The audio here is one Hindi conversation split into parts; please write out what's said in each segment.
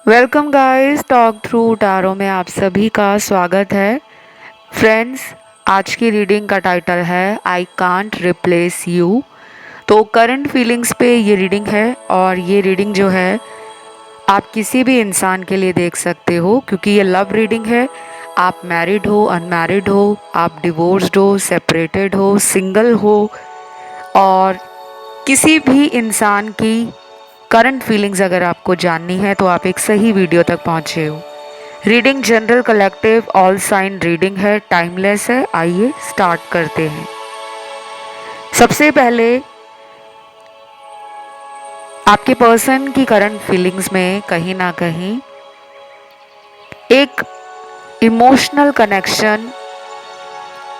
Welcome guys, talk through tarot में आप सभी का स्वागत है। फ्रेंड्स, आज की रीडिंग का टाइटल है आई कांट रिप्लेस यू। तो करंट फीलिंग्स पे ये रीडिंग है और ये रीडिंग जो है आप किसी भी इंसान के लिए देख सकते हो, क्योंकि ये लव रीडिंग है। आप मैरिड हो, अनमैरिड हो, आप डिवोर्स्ड हो, सेपरेटेड हो, सिंगल हो, और किसी भी इंसान की करंट फीलिंग्स अगर आपको जाननी है तो आप एक सही वीडियो तक पहुंचे हो। Reading general, collective, all sign reading है, टाइमलेस है। आइए स्टार्ट करते हैं। सबसे पहले आपके पर्सन की करंट फीलिंग्स में कहीं ना कहीं एक इमोशनल कनेक्शन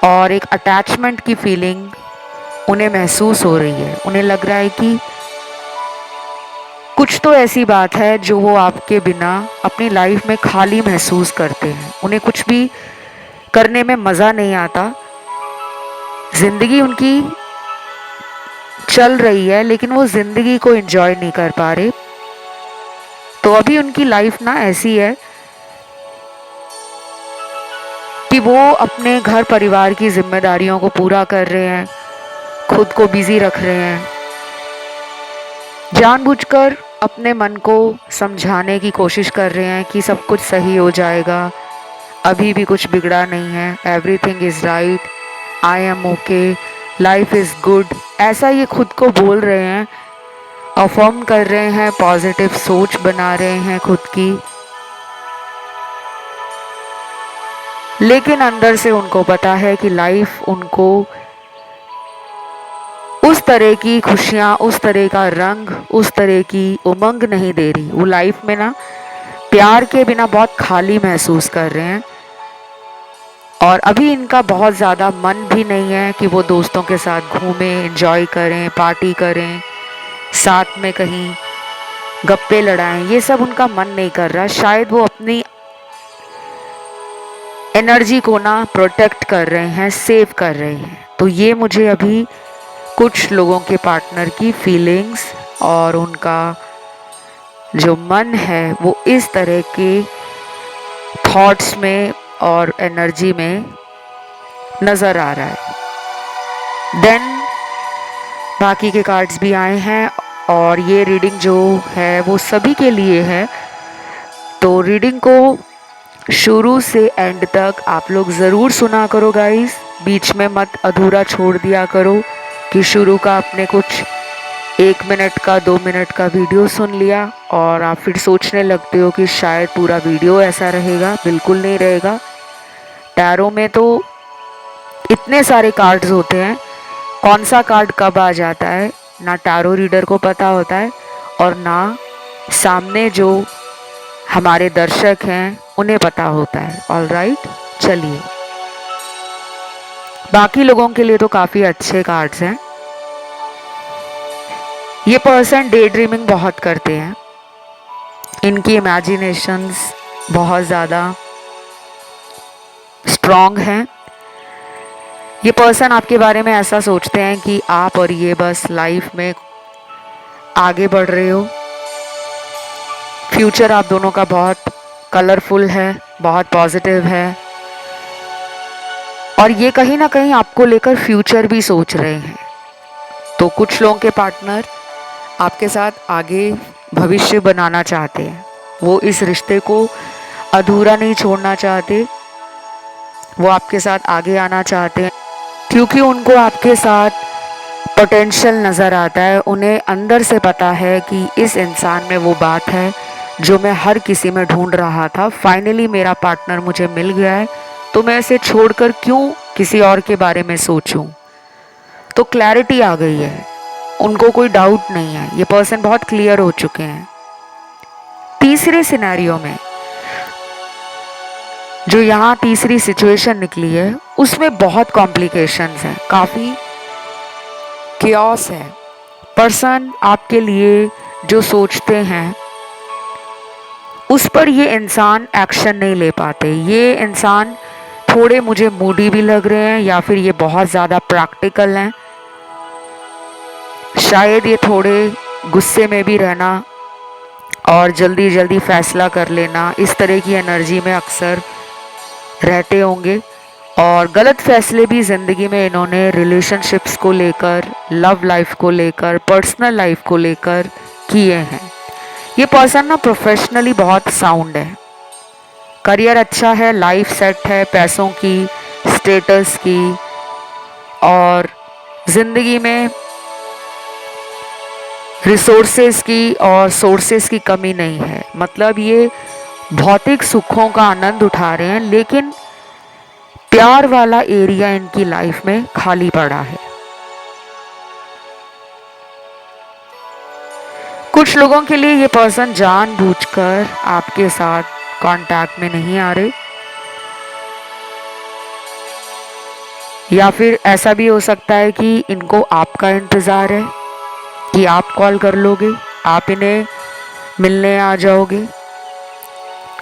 और एक अटैचमेंट की फीलिंग उन्हें महसूस हो रही है। उन्हें लग रहा है कि कुछ तो ऐसी बात है जो वो आपके बिना अपनी लाइफ में खाली महसूस करते हैं। उन्हें कुछ भी करने में मज़ा नहीं आता। ज़िंदगी उनकी चल रही है लेकिन वो ज़िंदगी को एंजॉय नहीं कर पा रहे। तो अभी उनकी लाइफ ना ऐसी है कि वो अपने घर परिवार की जिम्मेदारियों को पूरा कर रहे हैं, खुद को बिजी रख रहे हैं, जानबूझकर अपने मन को समझाने की कोशिश कर रहे हैं कि सब कुछ सही हो जाएगा, अभी भी कुछ बिगड़ा नहीं है, everything is right, I am okay, life is good. ऐसा ये खुद को बोल रहे हैं, अफर्म कर रहे हैं, पॉजिटिव सोच बना रहे हैं खुद की। लेकिन अंदर से उनको पता है कि लाइफ उनको उस तरह की खुशियाँ, उस तरह का रंग, उस तरह की उमंग नहीं दे रही। वो लाइफ में ना प्यार के बिना बहुत खाली महसूस कर रहे हैं। और अभी इनका बहुत ज़्यादा मन भी नहीं है कि वो दोस्तों के साथ घूमें, एंजॉय करें, पार्टी करें, साथ में कहीं गप्पे लड़ाएं। ये सब उनका मन नहीं कर रहा। शायद वो अपनी एनर्जी को ना प्रोटेक्ट कर रहे हैं, सेव कर रहे हैं। तो ये मुझे अभी कुछ लोगों के पार्टनर की फीलिंग्स और उनका जो मन है वो इस तरह के थॉट्स में और एनर्जी में नज़र आ रहा है। देन बाकी के कार्ड्स भी आए हैं और ये रीडिंग जो है वो सभी के लिए है। तो रीडिंग को शुरू से एंड तक आप लोग ज़रूर सुना करो गाइस। बीच में मत अधूरा छोड़ दिया करो कि शुरू का आपने कुछ 1 मिनट का 2 मिनट का वीडियो सुन लिया और आप फिर सोचने लगते हो कि शायद पूरा वीडियो ऐसा रहेगा। बिल्कुल नहीं रहेगा। टैरो में तो इतने सारे कार्ड्स होते हैं, कौन सा कार्ड कब आ जाता है ना टैरो रीडर को पता होता है और ना सामने जो हमारे दर्शक हैं उन्हें पता होता है। ऑलराइट, चलिए बाकी लोगों के लिए तो काफ़ी अच्छे कार्ड्स हैं। ये पर्सन डे ड्रीमिंग बहुत करते हैं, इनकी इमेजिनेशंस बहुत ज़्यादा स्ट्रॉन्ग हैं। ये पर्सन आपके बारे में ऐसा सोचते हैं कि आप और ये बस लाइफ में आगे बढ़ रहे हो। फ्यूचर आप दोनों का बहुत कलरफुल है, बहुत पॉजिटिव है और ये कहीं ना कहीं आपको लेकर फ्यूचर भी सोच रहे हैं। तो कुछ लोगों के पार्टनर आपके साथ आगे भविष्य बनाना चाहते हैं। वो इस रिश्ते को अधूरा नहीं छोड़ना चाहते। वो आपके साथ आगे आना चाहते हैं क्योंकि उनको आपके साथ पोटेंशियल नज़र आता है। उन्हें अंदर से पता है कि इस इंसान में वो बात है जो मैं हर किसी में ढूंढ रहा था। फाइनली मेरा पार्टनर मुझे मिल गया है, तो मैं इसे छोड़कर क्यों किसी और के बारे में सोचूं। तो क्लैरिटी आ गई है, उनको कोई डाउट नहीं है। ये पर्सन बहुत क्लियर हो चुके हैं। तीसरे सिनेरियो में जो यहाँ तीसरी सिचुएशन निकली है उसमें बहुत कॉम्प्लिकेशंस हैं, काफ़ी केओस है। पर्सन आपके लिए जो सोचते हैं उस पर ये इंसान एक्शन नहीं ले पाते। ये इंसान थोड़े मुझे मूडी भी लग रहे हैं या फिर ये बहुत ज़्यादा प्रैक्टिकल हैं। शायद ये थोड़े गुस्से में भी रहना और जल्दी जल्दी फैसला कर लेना, इस तरह की एनर्जी में अक्सर रहते होंगे। और गलत फैसले भी ज़िंदगी में इन्होंने रिलेशनशिप्स को लेकर, लव लाइफ को लेकर, पर्सनल लाइफ को लेकर किए हैं। ये पर्सन ना प्रोफेशनली बहुत साउंड है, करियर अच्छा है, लाइफ सेट है, पैसों की, स्टेटस की, और ज़िंदगी में रिसोर्सेज की और सोर्सेज की कमी नहीं है। मतलब ये भौतिक सुखों का आनंद उठा रहे हैं, लेकिन प्यार वाला एरिया इनकी लाइफ में खाली पड़ा है। कुछ लोगों के लिए ये पर्सन जानबूझकर आपके साथ कांटेक्ट में नहीं आ रहे, या फिर ऐसा भी हो सकता है कि इनको आपका इंतज़ार है कि आप कॉल कर लोगे, आप इन्हें मिलने आ जाओगे।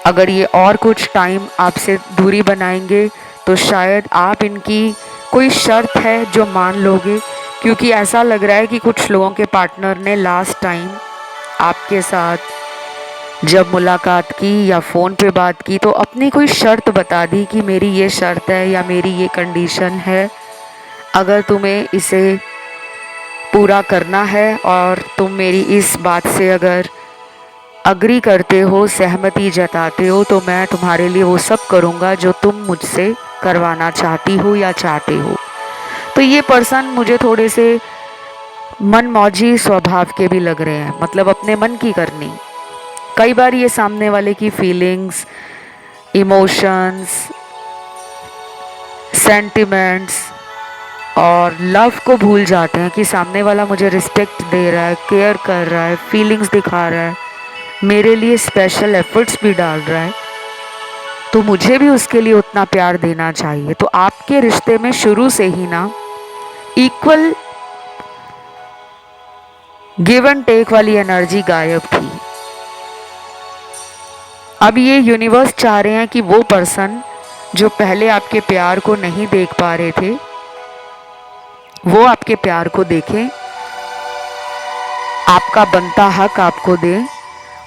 अगर ये और कुछ टाइम आपसे दूरी बनाएंगे तो शायद आप इनकी कोई शर्त है जो मान लोगे, क्योंकि ऐसा लग रहा है कि कुछ लोगों के पार्टनर ने लास्ट टाइम आपके साथ जब मुलाकात की या फ़ोन पे बात की तो अपनी कोई शर्त बता दी कि मेरी ये शर्त है या मेरी ये कंडीशन है, अगर तुम्हें इसे पूरा करना है और तुम मेरी इस बात से अगर अग्री करते हो, सहमति जताते हो, तो मैं तुम्हारे लिए वो सब करूँगा जो तुम मुझसे करवाना चाहती हो या चाहते हो। तो ये पर्सन मुझे थोड़े से मनमौजी स्वभाव के भी लग रहे हैं, मतलब अपने मन की करनी। कई बार ये सामने वाले की फीलिंग्स, इमोशंस, सेंटिमेंट्स और लव को भूल जाते हैं कि सामने वाला मुझे रिस्पेक्ट दे रहा है, केयर कर रहा है, फीलिंग्स दिखा रहा है, मेरे लिए स्पेशल एफर्ट्स भी डाल रहा है, तो मुझे भी उसके लिए उतना प्यार देना चाहिए। तो आपके रिश्ते में शुरू से ही ना इक्वल गिव एंड टेक वाली एनर्जी गायब थी। अब ये यूनिवर्स चाह रहे हैं कि वो पर्सन जो पहले आपके प्यार को नहीं देख पा रहे थे, वो आपके प्यार को देखें, आपका बनता हक आपको दें।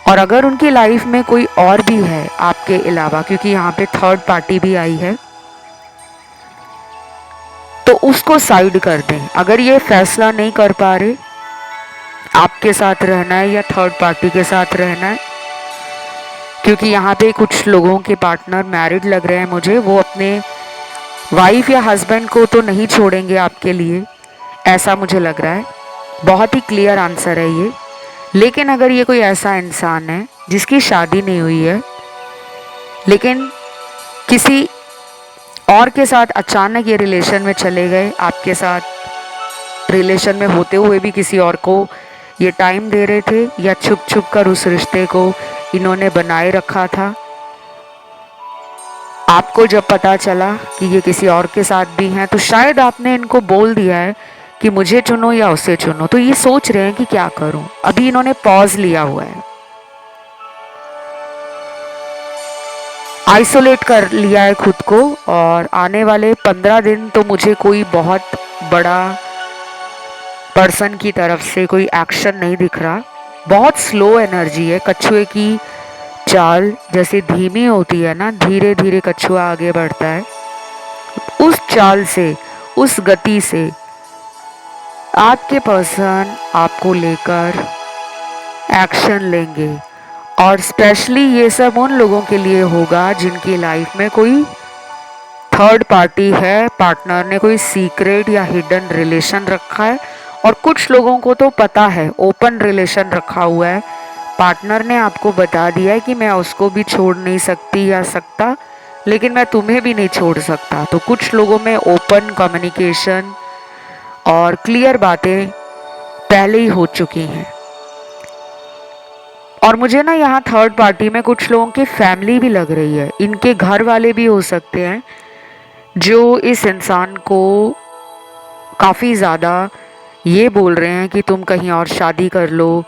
और अगर उनकी लाइफ में कोई और भी है आपके अलावा, क्योंकि यहाँ पे थर्ड पार्टी भी आई है, तो उसको साइड कर दें। अगर ये फैसला नहीं कर पा रहे आपके साथ रहना है या थर्ड पार्टी के साथ रहना है, क्योंकि यहाँ पे कुछ लोगों के पार्टनर मैरिड लग रहे हैं मुझे, वो अपने वाइफ या हस्बैंड को तो नहीं छोड़ेंगे आपके लिए, ऐसा मुझे लग रहा है। बहुत ही क्लियर आंसर है ये। लेकिन अगर ये कोई ऐसा इंसान है जिसकी शादी नहीं हुई है, लेकिन किसी और के साथ अचानक ये रिलेशन में चले गए, आपके साथ रिलेशन में होते हुए भी किसी और को ये टाइम दे रहे थे, या छुप छुप कर उस रिश्ते को इन्होंने बनाए रखा था, आपको जब पता चला कि ये किसी और के साथ भी हैं, तो शायद आपने इनको बोल दिया है कि मुझे चुनो या उसे चुनो। तो ये सोच रहे हैं कि क्या करूं। अभी इन्होंने पॉज लिया हुआ है, आइसोलेट कर लिया है खुद को, और आने वाले 15 दिन तो मुझे कोई बहुत बड़ा पर्सन की तरफ से कोई एक्शन नहीं दिख रहा। बहुत स्लो एनर्जी है, कछुए की चाल जैसे धीमी होती है ना, धीरे धीरे कछुआ आगे बढ़ता है, उस चाल से, उस गति से आपके पर्सन आपको लेकर एक्शन लेंगे। और स्पेशली ये सब उन लोगों के लिए होगा जिनकी लाइफ में कोई थर्ड पार्टी है, पार्टनर ने कोई सीक्रेट या हिडन रिलेशन रखा है। और कुछ लोगों को तो पता है, ओपन रिलेशन रखा हुआ है, पार्टनर ने आपको बता दिया है कि मैं उसको भी छोड़ नहीं सकती या सकता, लेकिन मैं तुम्हें भी नहीं छोड़ सकता। तो कुछ लोगों में ओपन कम्युनिकेशन और क्लियर बातें पहले ही हो चुकी हैं। और मुझे ना यहाँ थर्ड पार्टी में कुछ लोगों की फैमिली भी लग रही है, इनके घर वाले भी हो सकते हैं जो इस इंसान को काफ़ी ज़्यादा ये बोल रहे हैं कि तुम कहीं और शादी कर लो।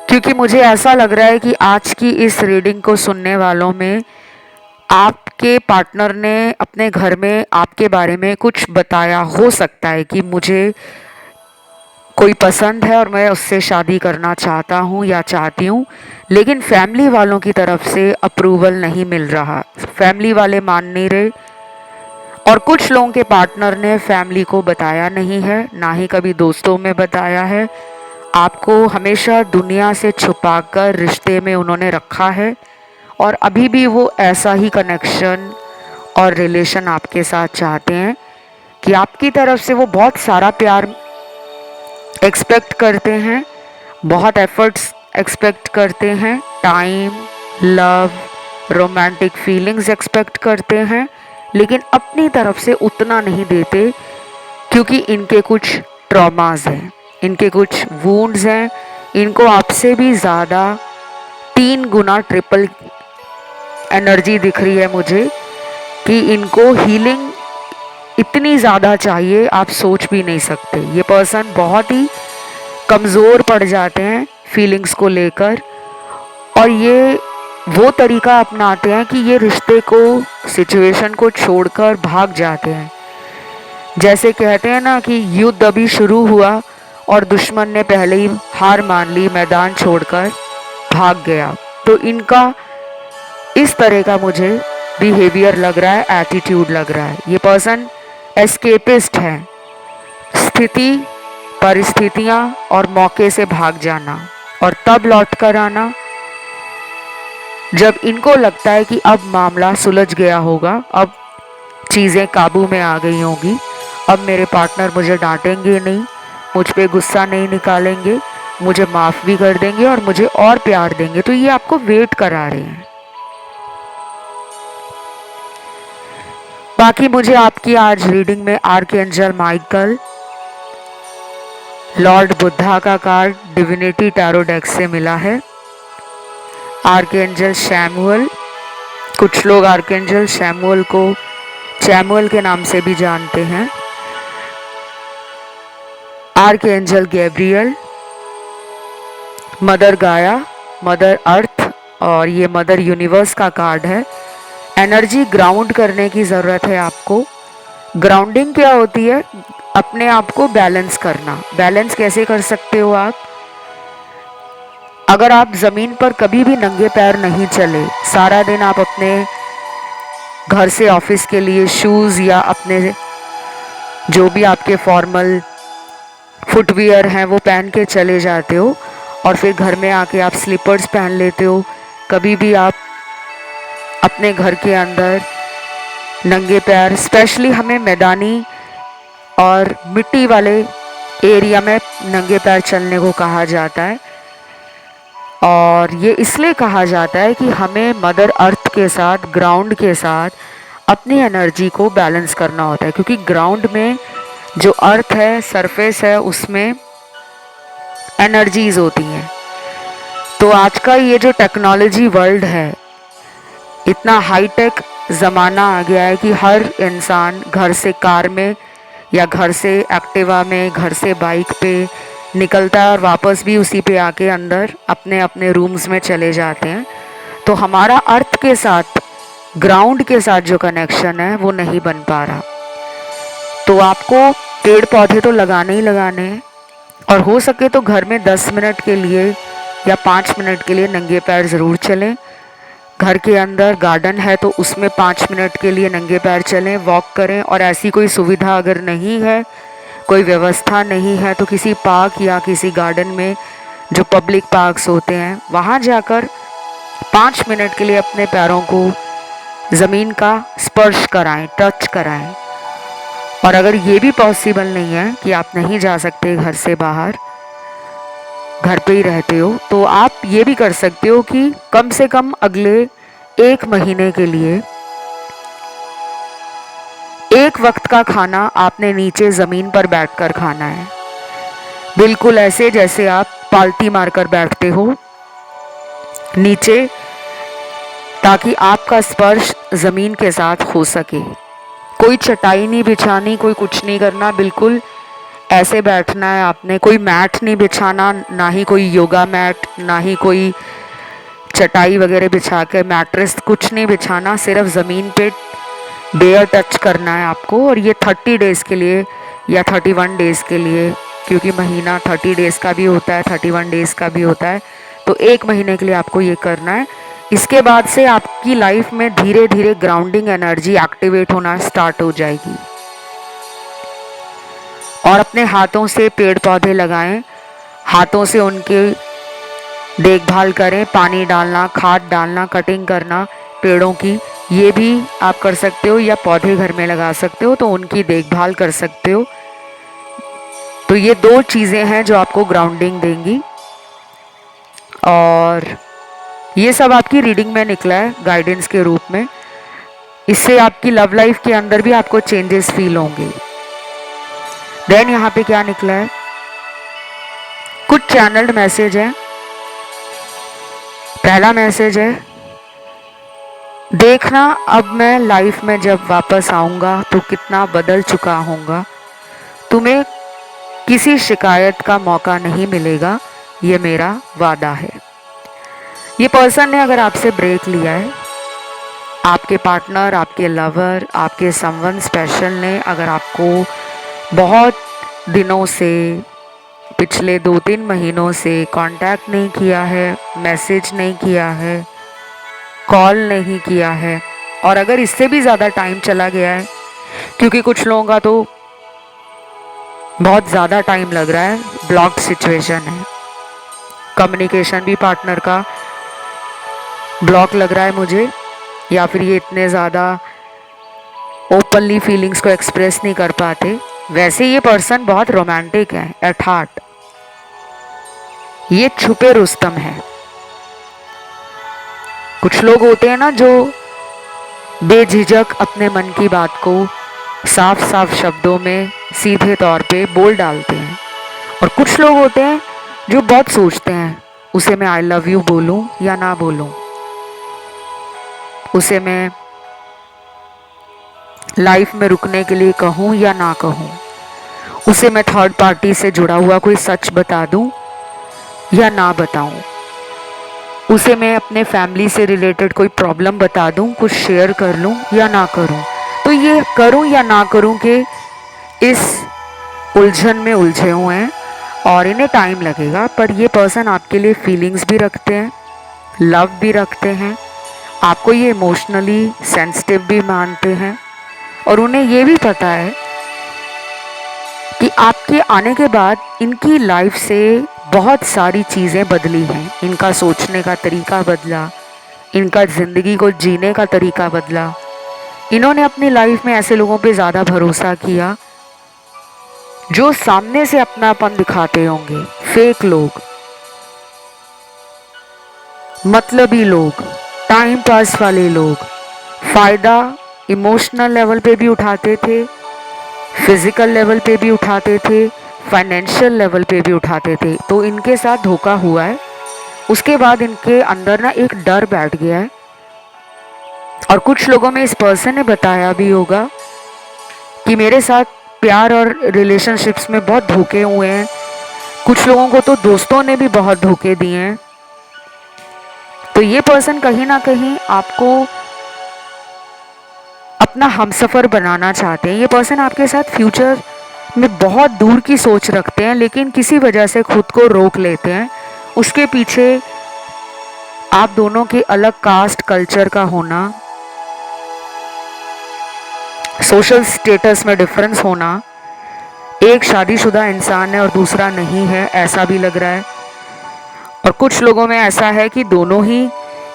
क्योंकि मुझे ऐसा लग रहा है कि आज की इस रीडिंग को सुनने वालों में आपके पार्टनर ने अपने घर में आपके बारे में कुछ बताया हो सकता है कि मुझे कोई पसंद है और मैं उससे शादी करना चाहता हूँ या चाहती हूँ, लेकिन फैमिली वालों की तरफ से अप्रूवल नहीं मिल रहा, फैमिली वाले मान नहीं रहे, और कुछ लोगों के पार्टनर ने फैमिली को बताया नहीं है, ना ही कभी दोस्तों में बताया है। आपको हमेशा दुनिया से छुपाकर रिश्ते में उन्होंने रखा है, और अभी भी वो ऐसा ही कनेक्शन और रिलेशन आपके साथ चाहते हैं कि आपकी तरफ से वो बहुत सारा प्यार एक्सपेक्ट करते हैं, बहुत एफर्ट्स एक्सपेक्ट करते हैं, time, love, romantic feelings expect करते हैं, लेकिन अपनी तरफ से उतना नहीं देते, क्योंकि इनके कुछ ट्रॉमास हैं, इनके कुछ वूंड्स हैं। इनको आपसे भी ज़्यादा 3 गुना ट्रिपल एनर्जी दिख रही है मुझे, कि इनको हीलिंग इतनी ज़्यादा चाहिए, आप सोच भी नहीं सकते। ये पर्सन बहुत ही कमज़ोर पड़ जाते हैं फीलिंग्स को लेकर, और ये वो तरीका अपनाते हैं कि ये रिश्ते को, सिचुएशन को छोड़कर भाग जाते हैं। जैसे कहते हैं ना कि युद्ध अभी शुरू हुआ और दुश्मन ने पहले ही हार मान ली, मैदान छोड़कर भाग गया। तो इनका इस तरह का मुझे बिहेवियर लग रहा है, एटीट्यूड लग रहा है। ये पर्सन एस्केपिस्ट है, स्थिति, परिस्थितियाँ और मौके से भाग जाना और तब लौट कर आना जब इनको लगता है कि अब मामला सुलझ गया होगा, अब चीज़ें काबू में आ गई होंगी, अब मेरे पार्टनर मुझे डांटेंगे नहीं, मुझ पे गुस्सा नहीं निकालेंगे, मुझे माफ़ भी कर देंगे और मुझे और प्यार देंगे। तो ये आपको वेट करा रहे हैं। बाकी मुझे आपकी आज रीडिंग में आर्कएंजल माइकल, लॉर्ड बुद्धा का कार्ड डिविनिटी टैरो डेक से मिला है, आर्कएंजल शैमुअल, कुछ लोग आर्कएंजल शैमुअल को चैमुअल के नाम से भी जानते हैं, आर्कएंजल गैब्रियल, मदर गाया, मदर अर्थ, और ये मदर यूनिवर्स का कार्ड है। एनर्जी ग्राउंड करने की ज़रूरत है आपको। ग्राउंडिंग क्या होती है? अपने आप को बैलेंस करना। बैलेंस कैसे कर सकते हो आप? अगर आप ज़मीन पर कभी भी नंगे पैर नहीं चले, सारा दिन आप अपने घर से ऑफिस के लिए शूज़ या अपने जो भी आपके फॉर्मल फुटवियर हैं वो पहन के चले जाते हो, और फिर घर में आके आप स्लीपर्स पहन लेते हो, कभी भी आप अपने घर के अंदर नंगे पैर, स्पेशली हमें मैदानी और मिट्टी वाले एरिया में नंगे पैर चलने को कहा जाता है। और ये इसलिए कहा जाता है कि हमें मदर अर्थ के साथ, ग्राउंड के साथ अपनी एनर्जी को बैलेंस करना होता है, क्योंकि ग्राउंड में जो अर्थ है, सरफेस है, उसमें एनर्जीज होती हैं। तो आज का ये जो टेक्नोलॉजी वर्ल्ड है, इतना हाईटेक ज़माना आ गया है कि हर इंसान घर से कार में या घर से एक्टिवा में, घर से बाइक पे निकलता है और वापस भी उसी पे आके अंदर अपने अपने रूम्स में चले जाते हैं। तो हमारा अर्थ के साथ, ग्राउंड के साथ जो कनेक्शन है वो नहीं बन पा रहा। तो आपको पेड़ पौधे तो लगाने ही लगाने हैं, और हो सके तो घर में 10 मिनट के लिए या 5 मिनट के लिए नंगे पैर ज़रूर चलें। घर के अंदर गार्डन है तो उसमें 5 मिनट के लिए नंगे पैर चलें, वॉक करें। और ऐसी कोई सुविधा अगर नहीं है, कोई व्यवस्था नहीं है, तो किसी पार्क या किसी गार्डन में, जो पब्लिक पार्क्स होते हैं, वहाँ जाकर 5 मिनट के लिए अपने पैरों को ज़मीन का स्पर्श कराएं, टच कराएं। और अगर ये भी पॉसिबल नहीं है कि आप नहीं जा सकते घर से बाहर, घर पे ही रहते हो, तो आप ये भी कर सकते हो कि कम से कम अगले 1 महीने के लिए एक वक्त का खाना आपने नीचे ज़मीन पर बैठकर खाना है, बिल्कुल ऐसे जैसे आप पालती मारकर बैठते हो नीचे, ताकि आपका स्पर्श ज़मीन के साथ हो सके। कोई चटाई नहीं बिछानी, कोई कुछ नहीं करना, बिल्कुल ऐसे बैठना है आपने। कोई मैट नहीं बिछाना, ना ही कोई योगा मैट, ना ही कोई चटाई वगैरह बिछा के मैट्रेस, कुछ नहीं बिछाना, सिर्फ ज़मीन पे बेयर टच करना है आपको। और ये 30 डेज़ के लिए या 31 डेज़ के लिए, क्योंकि महीना 30 डेज़ का भी होता है, 31 डेज़ का भी होता है, तो 1 महीने के लिए आपको ये करना है। इसके बाद से आपकी लाइफ में धीरे धीरे ग्राउंडिंग एनर्जी एक्टिवेट होना स्टार्ट हो जाएगी। और अपने हाथों से पेड़ पौधे लगाएं, हाथों से उनकी देखभाल करें, पानी डालना, खाद डालना, कटिंग करना पेड़ों की, ये भी आप कर सकते हो, या पौधे घर में लगा सकते हो तो उनकी देखभाल कर सकते हो। तो ये 2 चीज़ें हैं जो आपको ग्राउंडिंग देंगी। और ये सब आपकी रीडिंग में निकला है गाइडेंस के रूप में। इससे आपकी लव लाइफ के अंदर भी आपको चेंजेस फील होंगे। देन यहाँ पे क्या निकला है, कुछ चैनल्ड मैसेज है। पहला मैसेज है, देखना अब मैं लाइफ में जब वापस आऊँगा तो कितना बदल चुका होऊंगा। तुम्हें किसी शिकायत का मौका नहीं मिलेगा, ये मेरा वादा है। ये पर्सन ने अगर आपसे ब्रेक लिया है, आपके पार्टनर, आपके लवर, आपके समवन स्पेशल ने अगर आपको बहुत दिनों से, पिछले 2-3 महीनों से कांटेक्ट नहीं किया है, मैसेज नहीं किया है, कॉल नहीं किया है, और अगर इससे भी ज़्यादा टाइम चला गया है, क्योंकि कुछ लोगों का तो बहुत ज़्यादा टाइम लग रहा है, ब्लॉक्ड सिचुएशन है, कम्युनिकेशन भी पार्टनर का ब्लॉक लग रहा है मुझे, या फिर ये इतने ज़्यादा ओपनली फीलिंग्स को एक्सप्रेस नहीं कर पाते। वैसे ये पर्सन बहुत रोमांटिक है एट हार्ट, ये छुपे रुस्तम है। कुछ लोग होते हैं ना जो बेझिझक अपने मन की बात को साफ साफ शब्दों में सीधे तौर पे बोल डालते हैं, और कुछ लोग होते हैं जो बहुत सोचते हैं, उसे मैं आई लव यू बोलूं या ना बोलूं, उसे मैं लाइफ में रुकने के लिए कहूं या ना कहूं, उसे मैं थर्ड पार्टी से जुड़ा हुआ कोई सच बता दूं या ना बताऊं, उसे मैं अपने फैमिली से रिलेटेड कोई प्रॉब्लम बता दूं, कुछ शेयर कर लूं या ना करूं। तो ये करूं या ना करूं के इस उलझन में उलझे हुए हैं और इन्हें टाइम लगेगा। पर ये पर्सन आपके लिए फीलिंग्स भी रखते हैं, लव भी रखते हैं, आपको ये इमोशनली सेंसिटिव भी मानते हैं, और उन्हें ये भी पता है कि आपके आने के बाद इनकी लाइफ से बहुत सारी चीज़ें बदली हैं। इनका सोचने का तरीका बदला, इनका ज़िंदगी को जीने का तरीका बदला। इन्होंने अपनी लाइफ में ऐसे लोगों पे ज़्यादा भरोसा किया जो सामने से अपनापन दिखाते होंगे, फेक लोग, मतलबी लोग, टाइम पास वाले लोग, फ़ायदा इमोशनल लेवल पे भी उठाते थे, फिजिकल लेवल पे भी उठाते थे, फाइनेंशियल लेवल पे भी उठाते थे। तो इनके साथ धोखा हुआ है। उसके बाद इनके अंदर ना एक डर बैठ गया है, और कुछ लोगों में इस पर्सन ने बताया भी होगा कि मेरे साथ प्यार और रिलेशनशिप्स में बहुत धोखे हुए हैं। कुछ लोगों को तो दोस्तों ने भी बहुत धोखे दिए हैं। तो ये पर्सन कहीं ना कहीं आपको अपना हमसफ़र बनाना चाहते हैं। ये पर्सन आपके साथ फ्यूचर में बहुत दूर की सोच रखते हैं, लेकिन किसी वजह से खुद को रोक लेते हैं। उसके पीछे आप दोनों के अलग कास्ट कल्चर का होना, सोशल स्टेटस में डिफरेंस होना, एक शादीशुदा इंसान है और दूसरा नहीं है, ऐसा भी लग रहा है। और कुछ लोगों में ऐसा है कि दोनों ही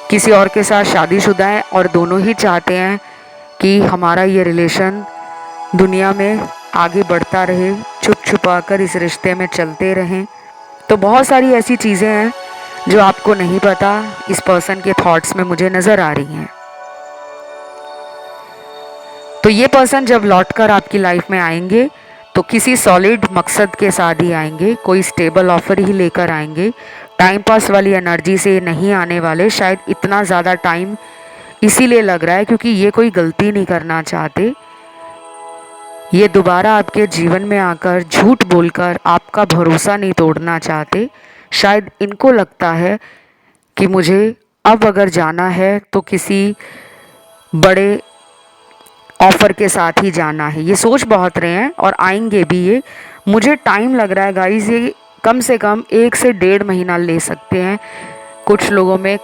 किसी और के साथ शादीशुदा हैं और दोनों ही चाहते हैं कि हमारा ये रिलेशन दुनिया में आगे बढ़ता रहे, छुप छुपा कर इस रिश्ते में चलते रहें। तो बहुत सारी ऐसी चीज़ें हैं जो आपको नहीं पता, इस पर्सन के थॉट्स में मुझे नज़र आ रही हैं। तो ये पर्सन जब लौटकर आपकी लाइफ में आएंगे तो किसी सॉलिड मकसद के साथ ही आएंगे, कोई स्टेबल ऑफर ही लेकर आएंगे। टाइम पास वाली एनर्जी से नहीं आने वाले। शायद इतना ज़्यादा टाइम इसीलिए लग रहा है क्योंकि ये कोई गलती नहीं करना चाहते। ये दोबारा आपके जीवन में आकर झूठ बोलकर आपका भरोसा नहीं तोड़ना चाहते। शायद इनको लगता है कि मुझे अब अगर जाना है तो किसी बड़े ऑफ़र के साथ ही जाना है। ये सोच बहुत रहे हैं और आएंगे भी। ये मुझे टाइम लग रहा है गाइस, ये कम से कम 1 से 1.5 महीना ले सकते हैं। कुछ लोगों में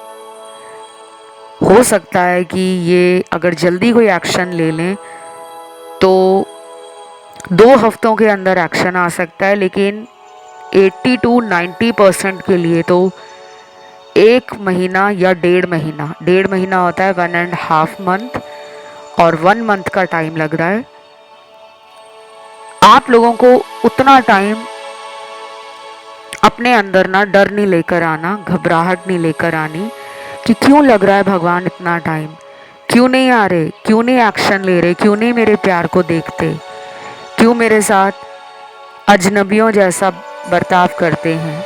हो सकता है कि ये अगर जल्दी कोई एक्शन ले लें तो 2 हफ्तों के अंदर एक्शन आ सकता है, लेकिन 80 to 90% के लिए तो 1 महीना या 1.5 महीना, 1.5 महीना होता है 1.5 मंथ, और 1 मंथ का टाइम लग रहा है। आप लोगों को उतना टाइम अपने अंदर ना डर नहीं लेकर आना, घबराहट नहीं लेकर आनी कि क्यों लग रहा है भगवान इतना टाइम, क्यों नहीं आ रहे, क्यों नहीं एक्शन ले रहे, क्यों नहीं मेरे प्यार को देखते, क्यों मेरे साथ अजनबियों जैसा बर्ताव करते हैं,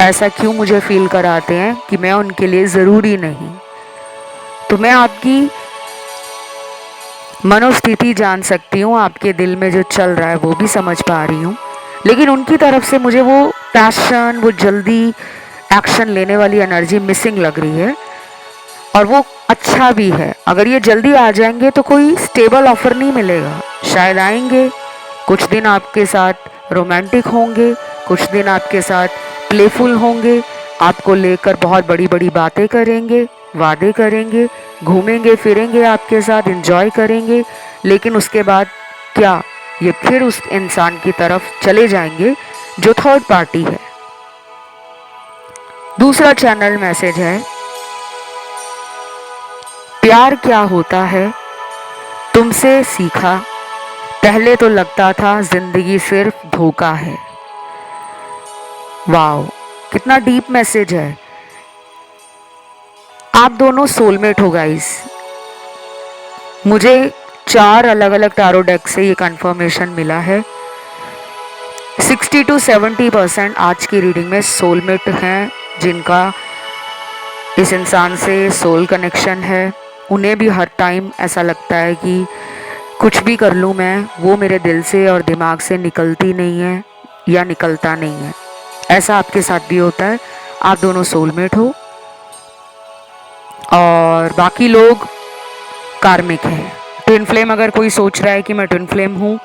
ऐसा क्यों मुझे फील कराते हैं कि मैं उनके लिए ज़रूरी नहीं। तो मैं आपकी मनोस्थिति जान सकती हूँ, आपके दिल में जो चल रहा है वो भी समझ पा रही हूँ, लेकिन उनकी तरफ से मुझे वो पैशन, वो जल्दी एक्शन लेने वाली एनर्जी मिसिंग लग रही है। और वो अच्छा भी है, अगर ये जल्दी आ जाएंगे तो कोई स्टेबल ऑफर नहीं मिलेगा। शायद आएंगे, कुछ दिन आपके साथ रोमांटिक होंगे, कुछ दिन आपके साथ प्लेफुल होंगे, आपको लेकर बहुत बड़ी बड़ी बातें करेंगे, वादे करेंगे, घूमेंगे फिरेंगे आपके साथ, एंजॉय करेंगे, लेकिन उसके बाद क्या ये फिर उस इंसान की तरफ चले जाएंगे जो थर्ड पार्टी है। दूसरा चैनल मैसेज है, प्यार क्या होता है तुमसे सीखा, पहले तो लगता था जिंदगी सिर्फ धोखा है। वाओ, कितना डीप मैसेज है। आप दोनों सोलमेट हो गाइस। मुझे 4 अलग अलग टैरो डेक से ये कंफर्मेशन मिला है। 60 to 70% आज की रीडिंग में सोलमेट हैं, जिनका इस इंसान से सोल कनेक्शन है। उन्हें भी हर टाइम ऐसा लगता है कि कुछ भी कर लूँ मैं, वो मेरे दिल से और दिमाग से निकलती नहीं है या निकलता नहीं है। ऐसा आपके साथ भी होता है। आप दोनों सोलमेट हो और बाकी लोग कार्मिक हैं। ट्विन फ्लेम, अगर कोई सोच रहा है कि मैं ट्विन फ्लेम हूँ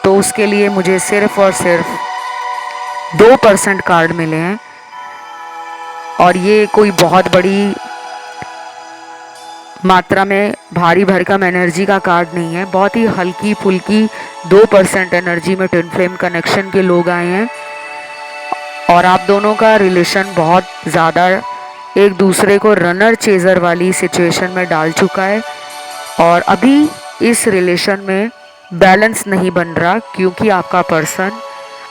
तो उसके लिए मुझे सिर्फ और सिर्फ 2% कार्ड मिले हैं, और ये कोई बहुत बड़ी मात्रा में भारी भरकम एनर्जी का कार्ड नहीं है। बहुत ही हल्की फुल्की 2% एनर्जी में ट्विन फ्लेम कनेक्शन के लोग आए हैं, और आप दोनों का रिलेशन बहुत ज़्यादा एक दूसरे को रनर चेजर वाली सिचुएशन में डाल चुका है, और अभी इस रिलेशन में बैलेंस नहीं बन रहा क्योंकि आपका पर्सन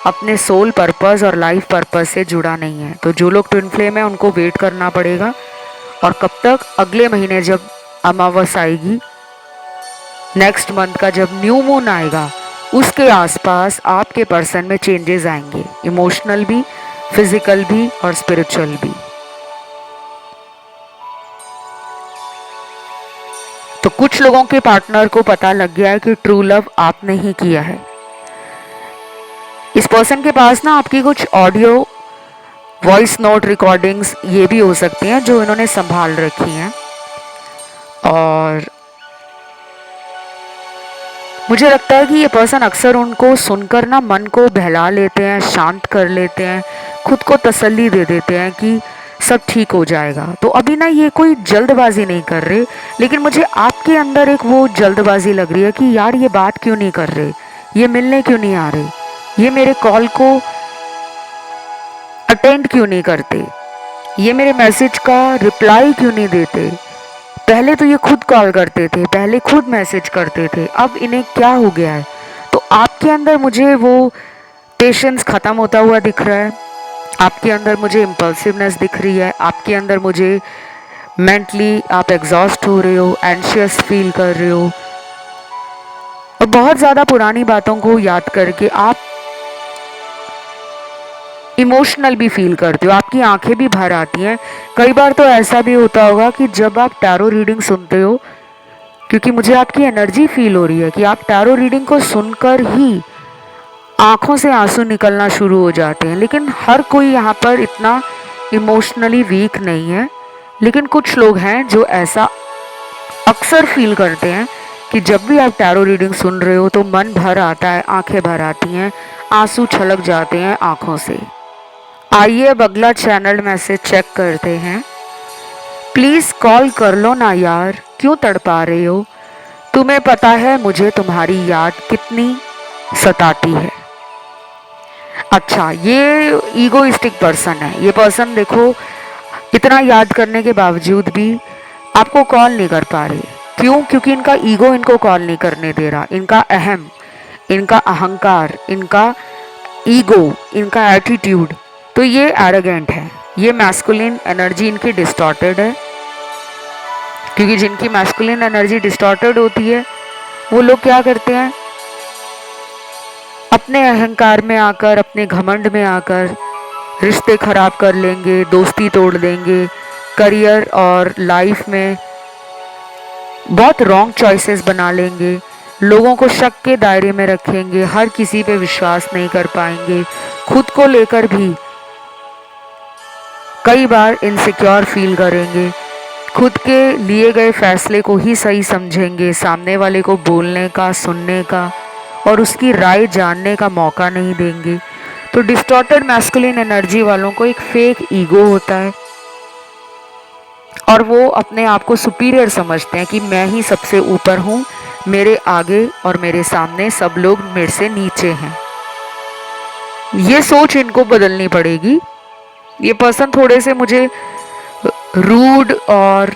अपने सोल पर्पस और लाइफ पर्पस से जुड़ा नहीं है। तो जो लोग ट्विन फ्लेम है उनको वेट करना पड़ेगा, और कब तक, अगले महीने जब अमावस आएगी, नेक्स्ट मंथ का जब न्यू मून आएगा, उसके आसपास आपके पर्सन में चेंजेस आएंगे, इमोशनल भी, फिजिकल भी और स्पिरिचुअल भी। तो कुछ लोगों के पार्टनर को पता लग गया है कि ट्रू लव आपने ही किया है। इस पर्सन के पास ना आपकी कुछ ऑडियो, वॉइस नोट रिकॉर्डिंग्स ये भी हो सकती हैं जो इन्होंने संभाल रखी हैं, और मुझे लगता है कि ये पर्सन अक्सर उनको सुनकर ना मन को बहला लेते हैं, शांत कर लेते हैं, खुद को तसल्ली दे देते हैं कि सब ठीक हो जाएगा। तो अभी ना ये कोई जल्दबाजी नहीं कर रहे, लेकिन मुझे आपके अंदर एक वो जल्दबाजी लग रही है कि यार ये बात क्यों नहीं कर रहे, ये मिलने क्यों नहीं आ रहे, ये मेरे कॉल को अटेंड क्यों नहीं करते, ये मेरे मैसेज का रिप्लाई क्यों नहीं देते। पहले तो ये खुद कॉल करते थे, पहले खुद मैसेज करते थे, अब इन्हें क्या हो गया है। तो आपके अंदर मुझे वो पेशेंस ख़त्म होता हुआ दिख रहा है, आपके अंदर मुझे इम्पल्सिवनेस दिख रही है, आपके अंदर मुझे मेंटली आप एग्जॉस्ट हो रहे हो, एंशियस फील कर रहे हो, और बहुत ज़्यादा पुरानी बातों को याद करके आप इमोशनल भी फील करते हो, आपकी आंखें भी भर आती हैं। कई बार तो ऐसा भी होता होगा कि जब आप टैरो रीडिंग सुनते हो, क्योंकि मुझे आपकी एनर्जी फील हो रही है कि आप टैरो रीडिंग को सुनकर ही आंखों से आंसू निकलना शुरू हो जाते हैं। लेकिन हर कोई यहाँ पर इतना इमोशनली वीक नहीं है, लेकिन कुछ लोग हैं जो ऐसा अक्सर फील करते हैं कि जब भी आप टैरो रीडिंग सुन रहे हो तो मन भर आता है, आंखें भर आती हैं, आंसू छलक जाते हैं आंखों से। आइए अब अगला चैनल मैसेज चेक करते हैं। प्लीज कॉल कर लो ना यार, क्यों तड़पा रहे हो? तुम्हें पता है मुझे तुम्हारी याद कितनी सताती है। अच्छा, ये ईगोइस्टिक पर्सन है। ये पर्सन देखो, इतना याद करने के बावजूद भी आपको कॉल नहीं कर पा रहे। क्यों? क्योंकि इनका ईगो इनको कॉल नहीं करने दे रहा। इनका अहम, इनका अहंकार, इनका ईगो, इनका एटीट्यूड, तो ये एरोगेंट है। ये मैस्कुलिन एनर्जी इनकी डिस्टॉर्टेड है। क्योंकि जिनकी मैस्कुलिन एनर्जी डिस्टॉर्टेड होती है वो लोग क्या करते हैं, अपने अहंकार में आकर, अपने घमंड में आकर रिश्ते खराब कर लेंगे, दोस्ती तोड़ देंगे, करियर और लाइफ में बहुत रॉन्ग चॉइसेस बना लेंगे, लोगों को शक के दायरे में रखेंगे, हर किसी पे विश्वास नहीं कर पाएंगे, खुद को लेकर भी कई बार इनसिक्योर फील करेंगे, खुद के लिए गए फैसले को ही सही समझेंगे, सामने वाले को बोलने का, सुनने का और उसकी राय जानने का मौका नहीं देंगे। तो डिस्टॉर्टेड मैस्कुलिन एनर्जी वालों को एक फेक ईगो होता है और वो अपने आप को सुपीरियर समझते हैं कि मैं ही सबसे ऊपर हूँ, मेरे आगे और मेरे सामने सब लोग मेरे से नीचे हैं। ये सोच इनको बदलनी पड़ेगी। ये पर्सन थोड़े से मुझे रूड और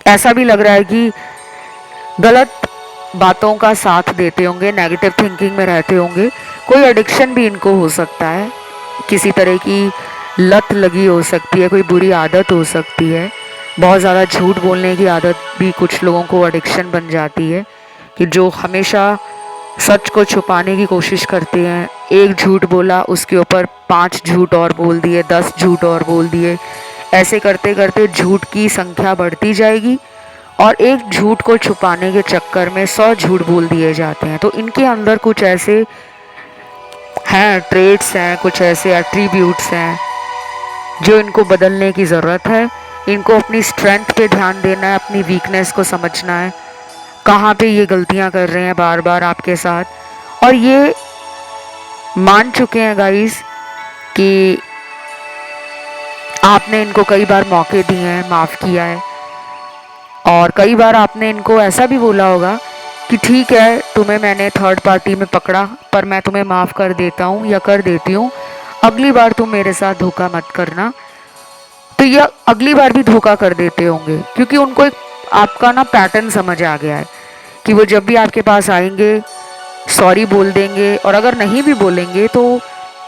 ऐसा भी लग रहा है कि गलत बातों का साथ देते होंगे, नेगेटिव थिंकिंग में रहते होंगे। कोई एडिक्शन भी इनको हो सकता है, किसी तरह की लत लगी हो सकती है, कोई बुरी आदत हो सकती है। बहुत ज़्यादा झूठ बोलने की आदत भी कुछ लोगों को एडिक्शन बन जाती है, कि जो हमेशा सच को छुपाने की कोशिश करते हैं। एक झूठ बोला, उसके ऊपर 5 झूठ और बोल दिए, 10 झूठ और बोल दिए। ऐसे करते करते झूठ की संख्या बढ़ती जाएगी और एक झूठ को छुपाने के चक्कर में 100 झूठ बोल दिए जाते हैं। तो इनके अंदर कुछ ऐसे हैं, ट्रेट्स हैं, कुछ ऐसे एट्रीब्यूट्स हैं जो इनको बदलने की ज़रूरत है। इनको अपनी स्ट्रेंथ पे ध्यान देना है, अपनी वीकनेस को समझना है, कहाँ पे ये गलतियाँ कर रहे हैं बार बार आपके साथ। और ये मान चुके हैं गाइस कि आपने इनको कई बार मौके दिए हैं, माफ़ किया है, और कई बार आपने इनको ऐसा भी बोला होगा कि ठीक है, तुम्हें मैंने थर्ड पार्टी में पकड़ा पर मैं तुम्हें माफ़ कर देता हूँ या कर देती हूँ, अगली बार तुम मेरे साथ धोखा मत करना। तो ये अगली बार भी धोखा कर देते होंगे, क्योंकि उनको एक आपका ना पैटर्न समझ आ गया है कि वो जब भी आपके पास आएंगे सॉरी बोल देंगे, और अगर नहीं भी बोलेंगे तो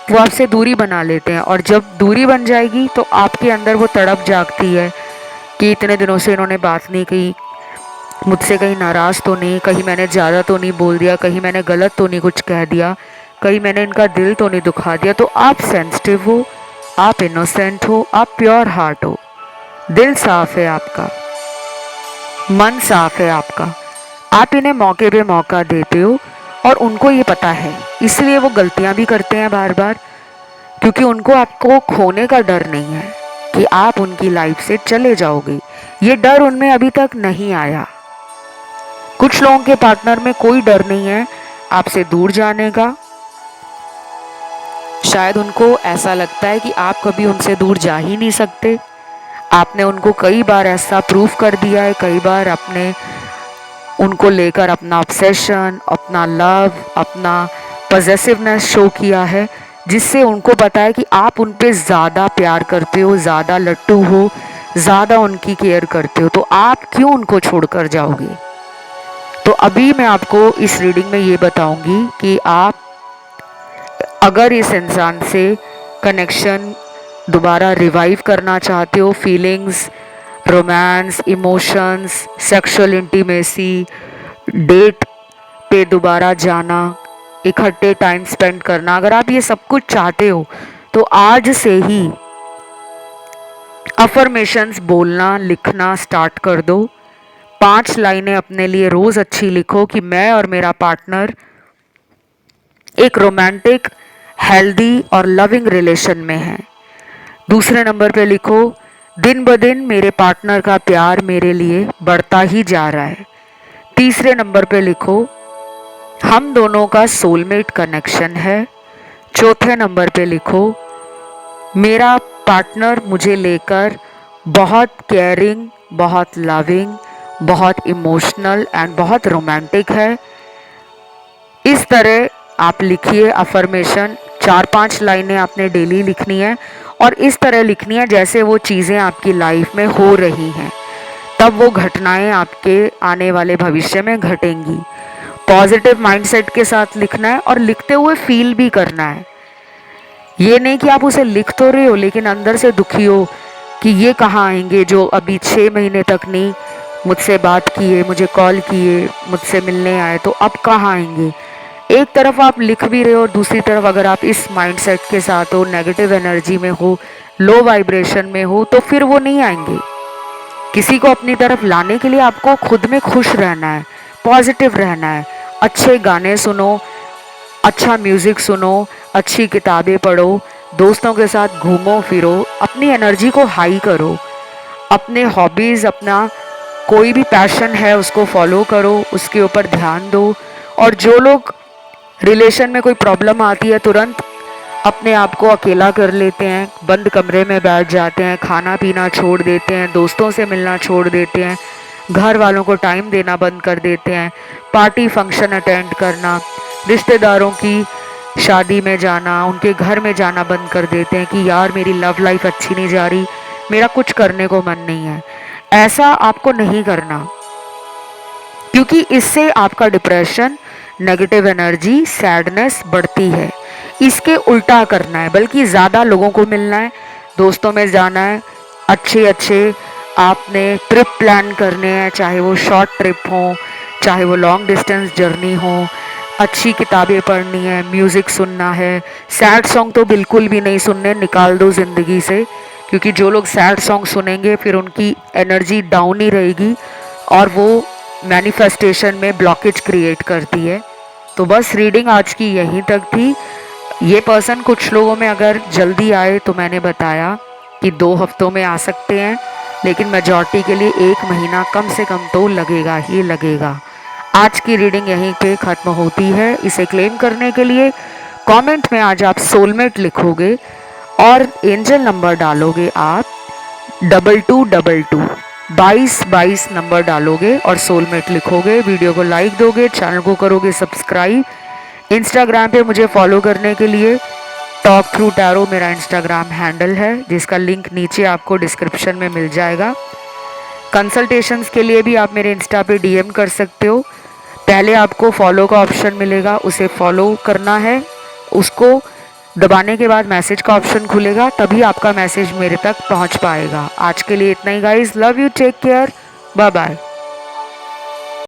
वो आपसे दूरी बना लेते हैं। और जब दूरी बन जाएगी तो आपके अंदर वो तड़प जागती है कि इतने दिनों से इन्होंने बात नहीं कही, मुझसे कहीं नाराज़ तो नहीं, कहीं मैंने ज़्यादा तो नहीं बोल दिया, कहीं मैंने गलत तो नहीं कुछ कह दिया, कहीं मैंने इनका दिल तो नहीं दुखा दिया। तो आप सेंसिटिव हो, आप इनोसेंट हो, आप प्योर हार्ट हो, दिल साफ है आपका, मन साफ है आपका। आप इन्हें मौके पे मौका देते हो और उनको ये पता है, इसलिए वो गलतियां भी करते हैं बार बार, क्योंकि उनको आपको खोने का डर नहीं है कि आप उनकी लाइफ से चले जाओगे। ये डर उनमें अभी तक नहीं आया। कुछ लोगों के पार्टनर में कोई डर नहीं है आपसे दूर जाने का। शायद उनको ऐसा लगता है कि आप कभी उनसे दूर जा ही नहीं सकते। आपने उनको कई बार ऐसा प्रूव कर दिया है, कई बार आपने उनको लेकर अपना ऑब्सेशन, अपना लव, अपना पॉजेसिवनेस शो किया है, जिससे उनको पता है कि आप उन पे ज़्यादा प्यार करते हो, ज़्यादा लट्टू हो, ज़्यादा उनकी केयर करते हो। तो आप क्यों उनको छोड़कर जाओगे? तो अभी मैं आपको इस रीडिंग में ये बताऊंगी कि आप अगर इस इंसान से कनेक्शन दोबारा रिवाइव करना चाहते हो, feelings, romance, emotions, sexual intimacy, date पे दोबारा जाना, इकट्ठे टाइम स्पेंड करना, अगर आप ये सब कुछ चाहते हो तो आज से ही अफर्मेशंस बोलना, लिखना स्टार्ट कर दो। 5 लाइनें अपने लिए रोज़ अच्छी लिखो कि मैं और मेरा पार्टनर एक रोमांटिक, हेल्दी और लविंग रिलेशन में हैं। दूसरे नंबर पे लिखो, दिन ब दिन मेरे पार्टनर का प्यार मेरे लिए बढ़ता ही जा रहा है। तीसरे नंबर पे लिखो, हम दोनों का सोलमेट कनेक्शन है। चौथे नंबर पे लिखो, मेरा पार्टनर मुझे लेकर बहुत केयरिंग, बहुत लविंग, बहुत इमोशनल एंड बहुत रोमांटिक है। इस तरह आप लिखिए अफर्मेशन। 4-5 लाइनें आपने डेली लिखनी है और इस तरह लिखनी है जैसे वो चीज़ें आपकी लाइफ में हो रही हैं, तब वो घटनाएं आपके आने वाले भविष्य में घटेंगी। पॉजिटिव माइंडसेट के साथ लिखना है और लिखते हुए फील भी करना है। ये नहीं कि आप उसे लिख तो रहे हो लेकिन अंदर से दुखी हो कि ये कहाँ आएंगे जो अभी 6 महीने तक नहीं मुझसे बात किए, मुझे कॉल किए, मुझसे मिलने आए, तो अब कहाँ आएंगे। एक तरफ आप लिख भी रहे हो और दूसरी तरफ अगर आप इस माइंडसेट के साथ हो, नेगेटिव एनर्जी में हो, लो वाइब्रेशन में हो, तो फिर वो नहीं आएंगे। किसी को अपनी तरफ लाने के लिए आपको खुद में खुश रहना है, पॉजिटिव रहना है। अच्छे गाने सुनो, अच्छा म्यूज़िक सुनो, अच्छी किताबें पढ़ो, दोस्तों के साथ घूमो फिरो, अपनी एनर्जी को हाई करो। अपने हॉबीज़, अपना कोई भी पैशन है उसको फॉलो करो, उसके ऊपर ध्यान दो। और जो लोग रिलेशन में कोई प्रॉब्लम आती है तुरंत अपने आप को अकेला कर लेते हैं, बंद कमरे में बैठ जाते हैं, खाना पीना छोड़ देते हैं, दोस्तों से मिलना छोड़ देते हैं, घर वालों को टाइम देना बंद कर देते हैं, पार्टी फंक्शन अटेंड करना, रिश्तेदारों की शादी में जाना, उनके घर में जाना बंद कर देते हैं कि यार मेरी लव लाइफ अच्छी नहीं जा रही, मेरा कुछ करने को मन नहीं है। ऐसा आपको नहीं करना, क्योंकि इससे आपका डिप्रेशन, नेगेटिव एनर्जी, सैडनेस बढ़ती है। इसके उल्टा करना है, बल्कि ज़्यादा लोगों को मिलना है, दोस्तों में जाना है, अच्छे अच्छे आपने ट्रिप प्लान करने हैं, चाहे वो शॉर्ट ट्रिप हो, चाहे वो लॉन्ग डिस्टेंस जर्नी हो। अच्छी किताबें पढ़नी है, म्यूज़िक सुनना है। सैड सॉन्ग तो बिल्कुल भी नहीं सुनने, निकाल दो ज़िंदगी से, क्योंकि जो लोग सैड सॉन्ग सुनेंगे फिर उनकी एनर्जी डाउन ही रहेगी और वो मैनिफेस्टेशन में ब्लॉकेज क्रिएट करती है। तो बस रीडिंग आज की यहीं तक थी। ये पर्सन कुछ लोगों में अगर जल्दी आए तो मैंने बताया कि 2 हफ्तों में आ सकते हैं, लेकिन मेजॉरिटी के लिए 1 महीना कम से कम तो लगेगा ही लगेगा। आज की रीडिंग यहीं पे ख़त्म होती है। इसे क्लेम करने के लिए कमेंट में आज आप सोलमेट लिखोगे और एंजल नंबर डालोगे आप 2222 22 नंबर डालोगे और सोलमेट लिखोगे। वीडियो को लाइक दोगे, चैनल को करोगे सब्सक्राइब। इंस्टाग्राम पे मुझे फॉलो करने के लिए टॉक थ्रू टैरो मेरा इंस्टाग्राम हैंडल है, जिसका लिंक नीचे आपको डिस्क्रिप्शन में मिल जाएगा। कंसल्टेशंस के लिए भी आप मेरे इंस्टा पे डीएम कर सकते हो। पहले आपको फॉलो का ऑप्शन मिलेगा, उसे फॉलो करना है, उसको दबाने के बाद मैसेज का ऑप्शन खुलेगा, तभी आपका मैसेज मेरे तक पहुंच पाएगा। आज के लिए इतना ही guys, love you, take care, bye bye.